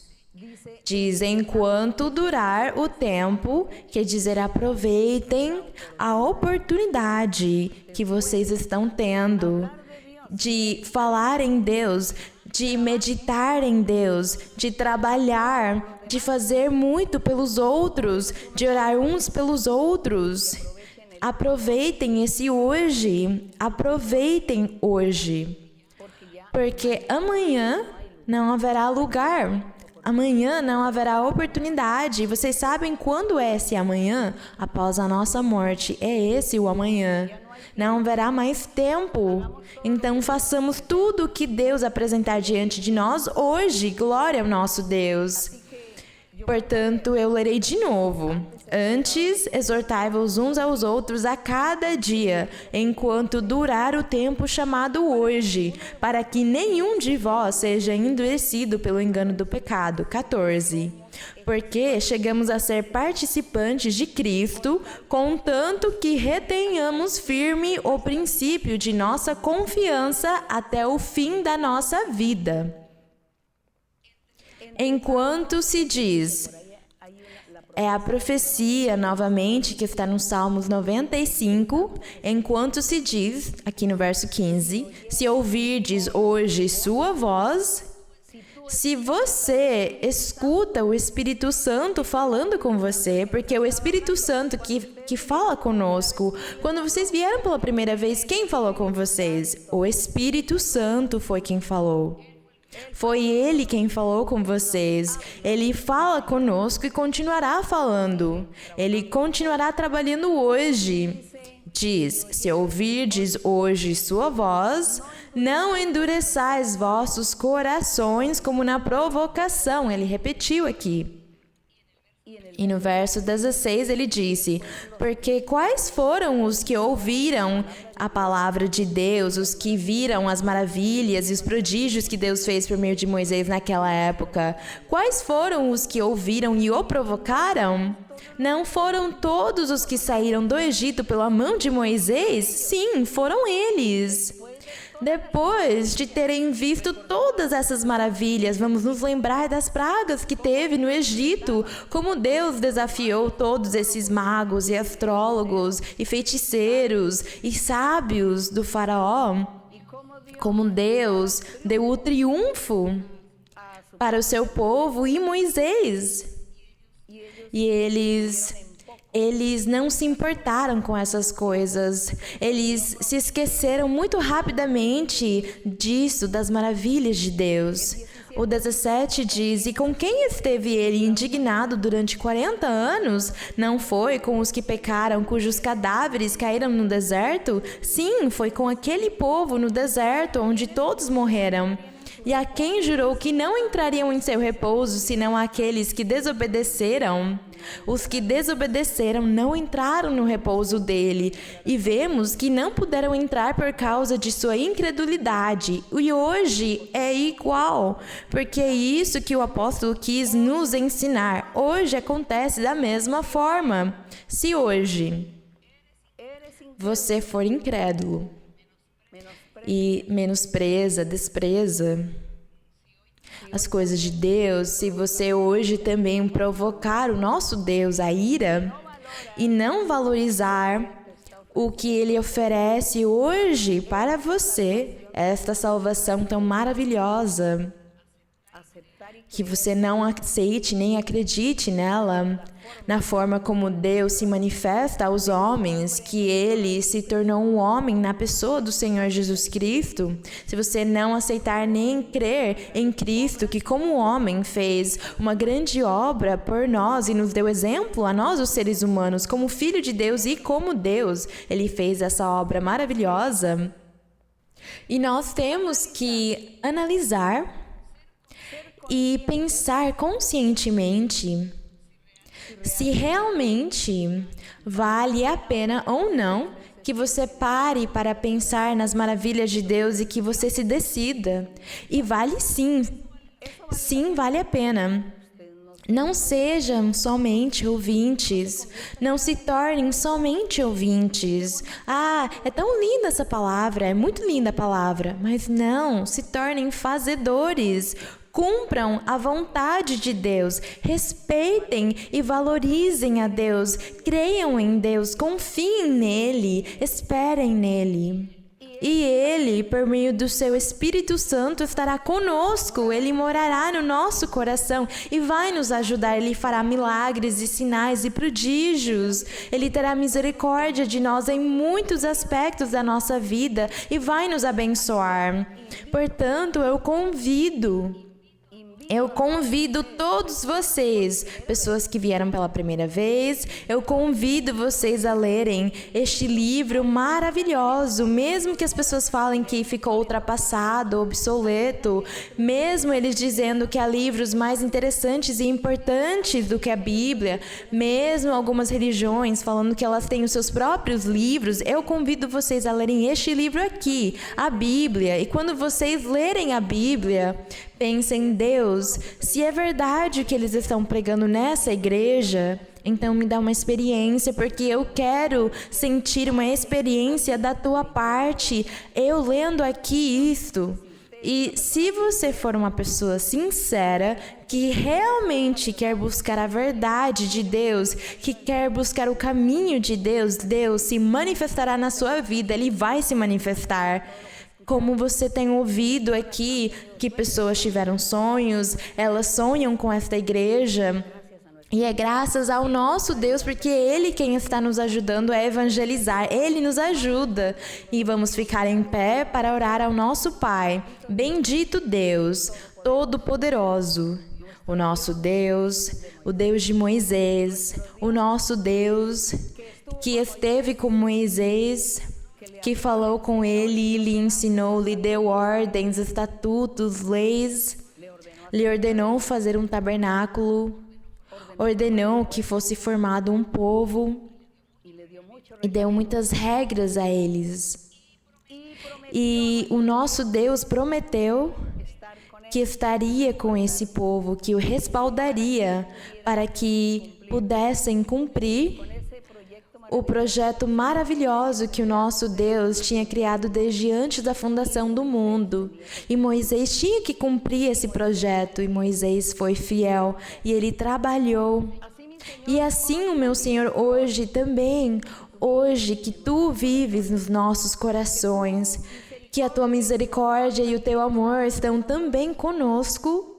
Diz, enquanto durar o tempo, quer dizer, aproveitem a oportunidade que vocês estão tendo de falar em Deus, de meditar em Deus, de trabalhar, de fazer muito pelos outros, de orar uns pelos outros. Aproveitem esse hoje, porque amanhã não haverá lugar. Amanhã não haverá oportunidade. Vocês sabem quando é esse amanhã? Após a nossa morte. É esse o amanhã. Não haverá mais tempo. Então façamos tudo o que Deus apresentar diante de nós hoje. Glória ao nosso Deus. Portanto, eu lerei de novo. Antes, exortai-vos uns aos outros a cada dia, enquanto durar o tempo chamado hoje, para que nenhum de vós seja endurecido pelo engano do pecado. 14. Porque chegamos a ser participantes de Cristo, contanto que retenhamos firme o princípio de nossa confiança até o fim da nossa vida. Enquanto se diz... É a profecia, novamente, que está no Salmos 95, enquanto se diz, aqui no verso 15, se ouvirdes hoje sua voz, se você escuta o Espírito Santo falando com você, porque é o Espírito Santo que fala conosco. Quando vocês vieram pela primeira vez, quem falou com vocês? O Espírito Santo foi quem falou. Foi Ele quem falou com vocês. Ele fala conosco e continuará falando. Ele continuará trabalhando hoje. Diz, se ouvirdes hoje sua voz, não endureçais vossos corações como na provocação. Ele repetiu aqui. E no verso 16 ele disse, porque quais foram os que ouviram a palavra de Deus, os que viram as maravilhas e os prodígios que Deus fez por meio de Moisés naquela época? Quais foram os que ouviram e o provocaram? Não foram todos os que saíram do Egito pela mão de Moisés? Sim, foram eles. Depois de terem visto todas essas maravilhas, vamos nos lembrar das pragas que teve no Egito, como Deus desafiou todos esses magos e astrólogos e feiticeiros e sábios do faraó, como Deus deu o triunfo para o seu povo e Moisés. E eles não se importaram com essas coisas. Eles se esqueceram muito rapidamente disso, das maravilhas de Deus. O 17 diz, e com quem esteve ele indignado durante 40 anos? Não foi com os que pecaram, cujos cadáveres caíram no deserto? Sim, foi com aquele povo no deserto, onde todos morreram. E a quem jurou que não entrariam em seu repouso, senão aqueles que desobedeceram? Os que desobedeceram não entraram no repouso dele, e vemos que não puderam entrar por causa de sua incredulidade. E hoje é igual, porque é isso que o apóstolo quis nos ensinar. Hoje acontece da mesma forma. Se hoje você for incrédulo e despreza as coisas de Deus, se você hoje também provocar o nosso Deus à ira e não valorizar o que Ele oferece hoje para você, esta salvação tão maravilhosa, que você não aceite nem acredite nela, na forma como Deus se manifesta aos homens, que Ele se tornou um homem na pessoa do Senhor Jesus Cristo, se você não aceitar nem crer em Cristo, que como homem fez uma grande obra por nós e nos deu exemplo a nós, os seres humanos, como Filho de Deus e como Deus, Ele fez essa obra maravilhosa. E nós temos que analisar e pensar conscientemente se realmente vale a pena ou não que você pare para pensar nas maravilhas de Deus e que você se decida. E vale sim. Sim, vale a pena. Não sejam somente ouvintes. Não se tornem somente ouvintes. Ah, é tão linda essa palavra, é muito linda a palavra. Mas não, se tornem fazedores. Cumpram a vontade de Deus. Respeitem e valorizem a Deus. Creiam em Deus, confiem nele, esperem nele. E Ele, por meio do seu Espírito Santo, estará conosco. Ele morará no nosso coração e vai nos ajudar. Ele fará milagres e sinais e prodígios. Ele terá misericórdia de nós em muitos aspectos da nossa vida e vai nos abençoar. Portanto, eu convido todos vocês, pessoas que vieram pela primeira vez, eu convido vocês a lerem este livro maravilhoso, mesmo que as pessoas falem que ficou ultrapassado, obsoleto, mesmo eles dizendo que há livros mais interessantes e importantes do que a Bíblia, mesmo algumas religiões falando que elas têm os seus próprios livros, eu convido vocês a lerem este livro aqui, a Bíblia, e quando vocês lerem a Bíblia, pensem, Deus, se é verdade o que eles estão pregando nessa igreja, então me dá uma experiência, porque eu quero sentir uma experiência da tua parte, eu lendo aqui isto. E se você for uma pessoa sincera, que realmente quer buscar a verdade de Deus, que quer buscar o caminho de Deus, Deus se manifestará na sua vida, Ele vai se manifestar. Como você tem ouvido aqui, que pessoas tiveram sonhos, elas sonham com esta igreja. E é graças ao nosso Deus, porque Ele quem está nos ajudando a evangelizar. Ele nos ajuda. E vamos ficar em pé para orar ao nosso Pai. Bendito Deus, Todo-Poderoso. O nosso Deus, o Deus de Moisés. O nosso Deus que esteve com Moisés, que falou com ele e lhe ensinou, lhe deu ordens, estatutos, leis, lhe ordenou fazer um tabernáculo, ordenou que fosse formado um povo e deu muitas regras a eles. E o nosso Deus prometeu que estaria com esse povo, que o respaldaria para que pudessem cumprir o projeto maravilhoso que o nosso Deus tinha criado desde antes da fundação do mundo. E Moisés tinha que cumprir esse projeto, e Moisés foi fiel, e ele trabalhou. E assim, o meu Senhor, hoje também, hoje que Tu vives nos nossos corações, que a Tua misericórdia e o Teu amor estão também conosco,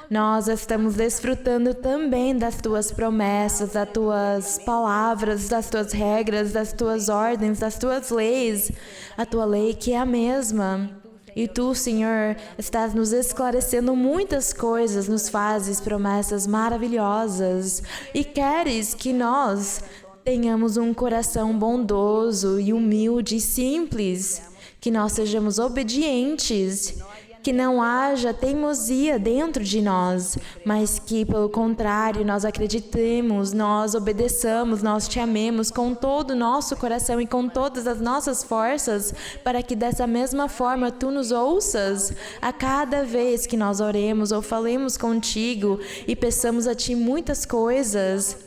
nós estamos desfrutando também das Tuas promessas, das Tuas palavras, das Tuas regras, das Tuas ordens, das Tuas leis, a Tua lei que é a mesma. E Tu, Senhor, estás nos esclarecendo muitas coisas, nos fazes promessas maravilhosas e queres que nós tenhamos um coração bondoso e humilde e simples, que nós sejamos obedientes, que não haja teimosia dentro de nós, mas que, pelo contrário, nós acreditemos, nós obedeçamos, nós Te amemos com todo o nosso coração e com todas as nossas forças, para que dessa mesma forma Tu nos ouças a cada vez que nós oremos ou falemos contigo e peçamos a Ti muitas coisas.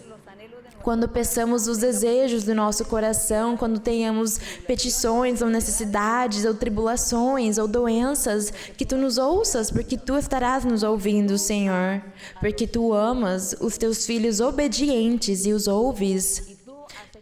Quando peçamos os desejos do nosso coração, quando tenhamos petições ou necessidades ou tribulações ou doenças, que Tu nos ouças, porque Tu estarás nos ouvindo, Senhor, porque Tu amas os Teus filhos obedientes e os ouves.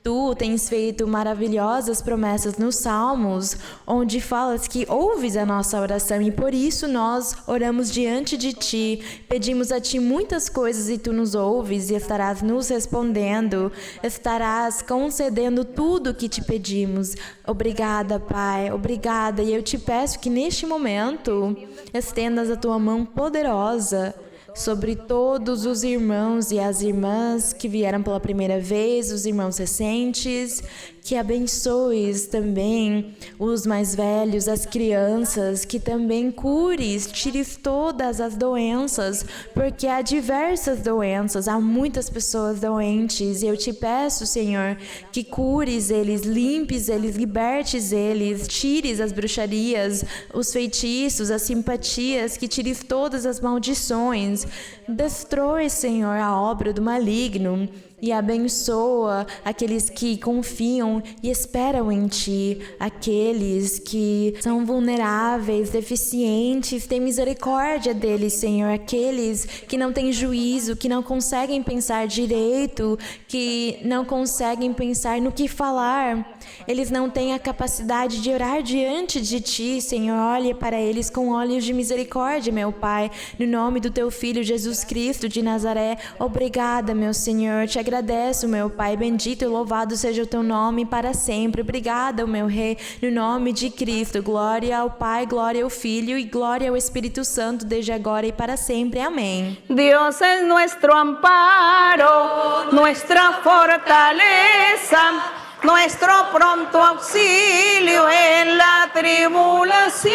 Tu tens feito maravilhosas promessas nos Salmos, onde falas que ouves a nossa oração e por isso nós oramos diante de Ti, pedimos a Ti muitas coisas e Tu nos ouves e estarás nos respondendo, estarás concedendo tudo o que Te pedimos. Obrigada, Pai, obrigada. E eu Te peço que neste momento estendas a Tua mão poderosa sobre todos os irmãos e as irmãs que vieram pela primeira vez, os irmãos recentes, que abençoes também os mais velhos, as crianças, que também cures, tires todas as doenças, porque há diversas doenças, há muitas pessoas doentes, e eu te peço, Senhor, que cures eles, limpes eles, libertes eles, tires as bruxarias, os feitiços, as simpatias, que tires todas as maldições, destrói, Senhor, a obra do maligno, e abençoa aqueles que confiam e esperam em Ti, aqueles que são vulneráveis, deficientes, tem misericórdia deles, Senhor, aqueles que não têm juízo, que não conseguem pensar direito, que não conseguem pensar no que falar, eles não têm a capacidade de orar diante de Ti, Senhor, olhe para eles com olhos de misericórdia, meu Pai, no nome do Teu Filho Jesus Cristo de Nazaré, obrigada, meu Senhor, te agradeço, meu Pai, bendito e louvado seja o Teu nome para sempre. Obrigada, meu Rei, no nome de Cristo. Glória ao Pai, glória ao Filho e glória ao Espírito Santo, desde agora e para sempre. Amém. Dios es nuestro amparo, nuestra fortaleza, nuestro pronto auxilio en la tribulación.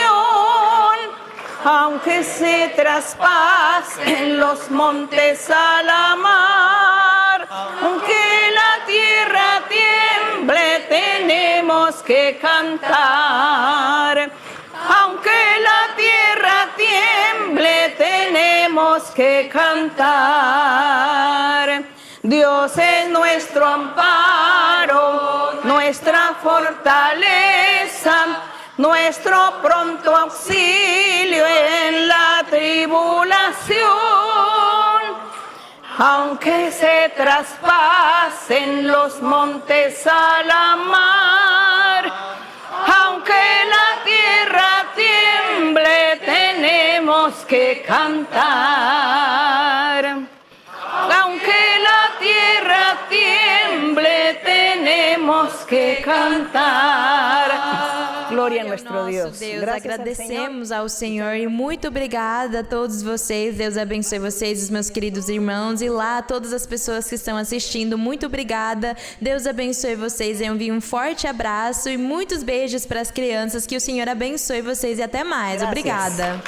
Aunque se traspasen los montes a la mar, aunque la tierra tiemble, tenemos que cantar. Aunque la tierra tiemble, tenemos que cantar. Dios es nuestro amparo, nuestra fortaleza, nuestro pronto auxilio en la tribulación. Aunque se traspasen los montes a la mar, aunque la tierra tiemble, tenemos que cantar. Aunque la tierra tiemble, tenemos que cantar. Glória a nosso Deus. Agradecemos ao Senhor e muito obrigada a todos vocês. Deus abençoe vocês, os meus queridos irmãos, e lá todas as pessoas que estão assistindo. Muito obrigada. Deus abençoe vocês. Eu envio um forte abraço e muitos beijos para as crianças. Que o Senhor abençoe vocês e até mais. Obrigada.